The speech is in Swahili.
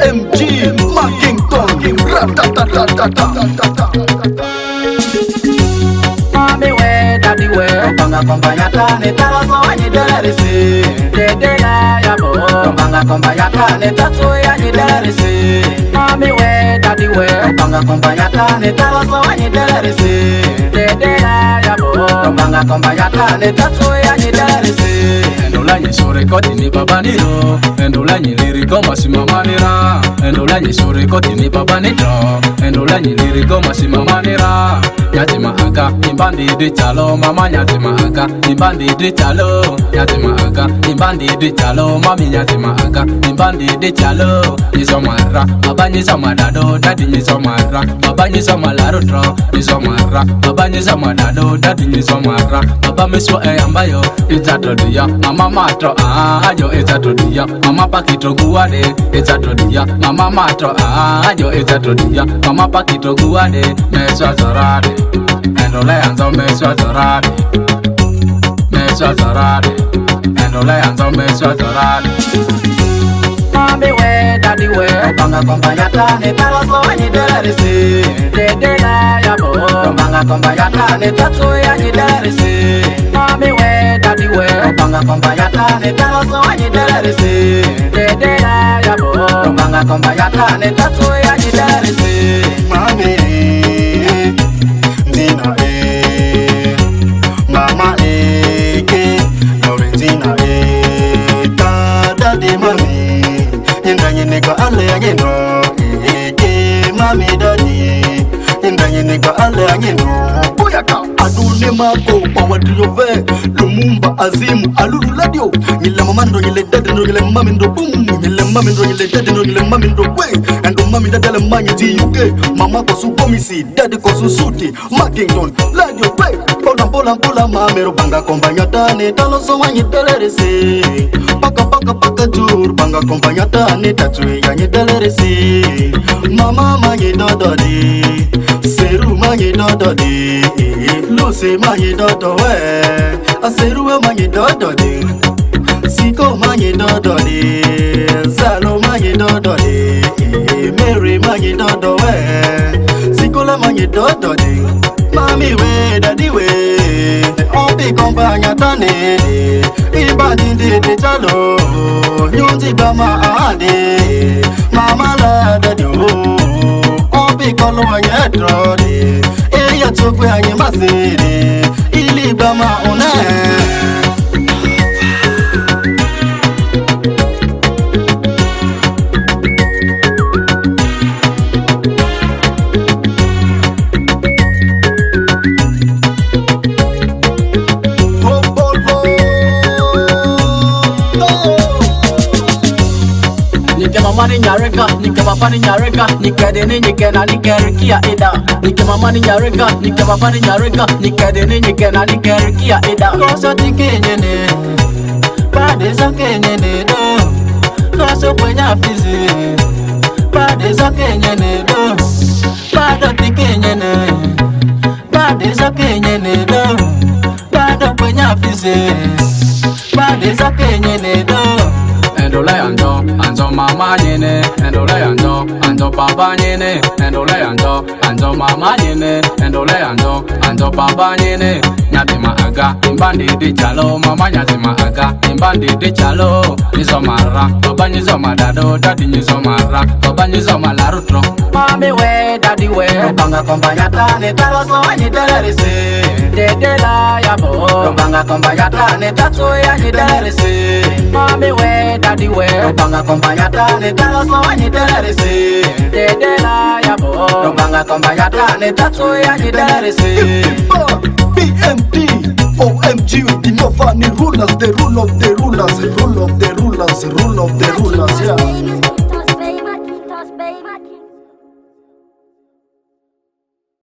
OMG Markington Ratatatatata. Mami we, daddy we, Banga komba yata ne taloso wanyi delerisi. Dede la yabo, Banga komba yata ne tatu yanyi delerisi. Mami we, daddy we, Banga komba yata ne taloso wanyi delerisi. Dede la yabo, Banga komba yata ne tatu yanyi delerisi. Endola nyesore koti ni baba niro, endola nyiliri koma si mama nira. Endola nyesore koti ni baba niro, endola nyiliri koma si mama nira. Nyatima aga, imbandi di chalo, mama nyatima aga, imbandi di chalo. Nyatima aga, imbandi di chalo, mami nyatima aga, imbandi di chalo. Nisomara, baba nisomadado, daddy nisomara, baba nisomalarutro, nisomara, baba nisomadado, daddy nisomara, baba miswa ambayo, itatodia, mama matro, ayo itatodia, mama pakito guade, itatodia, mama matro, ayo itatodia, mama pakito guade, meswa zorade. Endole anzo meswa zorade, meswa zorade. Endole anzo meswa zorade. Mami we, daddy we, Banga komba yata ne taloso wanyi delerisi. Dede la yabo, Banga komba yata ne tatu yanyi delerisi. Mami we, daddy we, Banga komba yata ne taloso wanyi delerisi. Dede la yabo, Banga komba yata ne tatu yanyi delerisi. Mami Zina Mama ke Lorentina Daddy mami Indanye neka ale ageno Mami daddy Indanye neka ale ageno Boyaka adune mako Pawadriove Lumumba azimu Alulu ladio Nyile mamando nyile daddy no nyile mami ndo boom Nyile mami ndo nyile daddy no nyile mami ndo kwe Endo mami daddy ale manyi ti UK Mama kosu komisi Daddy kosu suti Markington ladio kwe Bola mamero Banga komba nyata ne taloso wanyi delerisi. Paka jur Banga komba nyata ne tatu yanyi delerisi. Mama manyi dododi, Seru manyi dododi, Lucy manyi dodowe, Aseru manyi dododi, Siko manyi dododi, Zalo manyi dododi, Mary manyi dodowe, Sikola manyi dododi. Mami we, daddy we, Opi komba nyata ne, Ibadi di chalo, Nyunti bama ade, Mama la daddy o, Opi kolo nyetro de, Eya chokwe anye masiri, Ili bama one. Nike mama ni nyareka, nike papa ni nyareka, nike deni nike na nike rikia ida. Nike mama ni nyareka, nike papa ni nyareka, nike deni nike na nike rikia ida. Koso tiki nyene, pade soke nyene do. Koso kwenya fizi, pade soke nyene do. Pado tiki nyene, pade soke nyene do. Pado kwenya fizi, pade soke nyene do. Endole anzo mama nyene. Endole anzo papa nyene. Endole anzo mama nyene. Endole anzo papa nyene. Nyatima aga, imbandi di chalo. Mama nyatima aga, imbandi di chalo. Nizomara, baba nizomadado, daddy nizomara, baba nizomalarutro. Mami we, daddy we, Banga komba yata ne taloso wanyi delerisi. Dede la yabo, Banga komba yata ne tatu yanyi delerisi. Mami we, daddy we, Banga komba yata ne taloso wanyi delerisi. Dede la yabo, Banga komba yata ne tatu yanyi delerisi. BMD OMG with the Nova rulers, the rule of the rulers, rule of the rulers, rule of the rulers, yeah. Macintosh, baby, Macintosh, baby, Macintosh.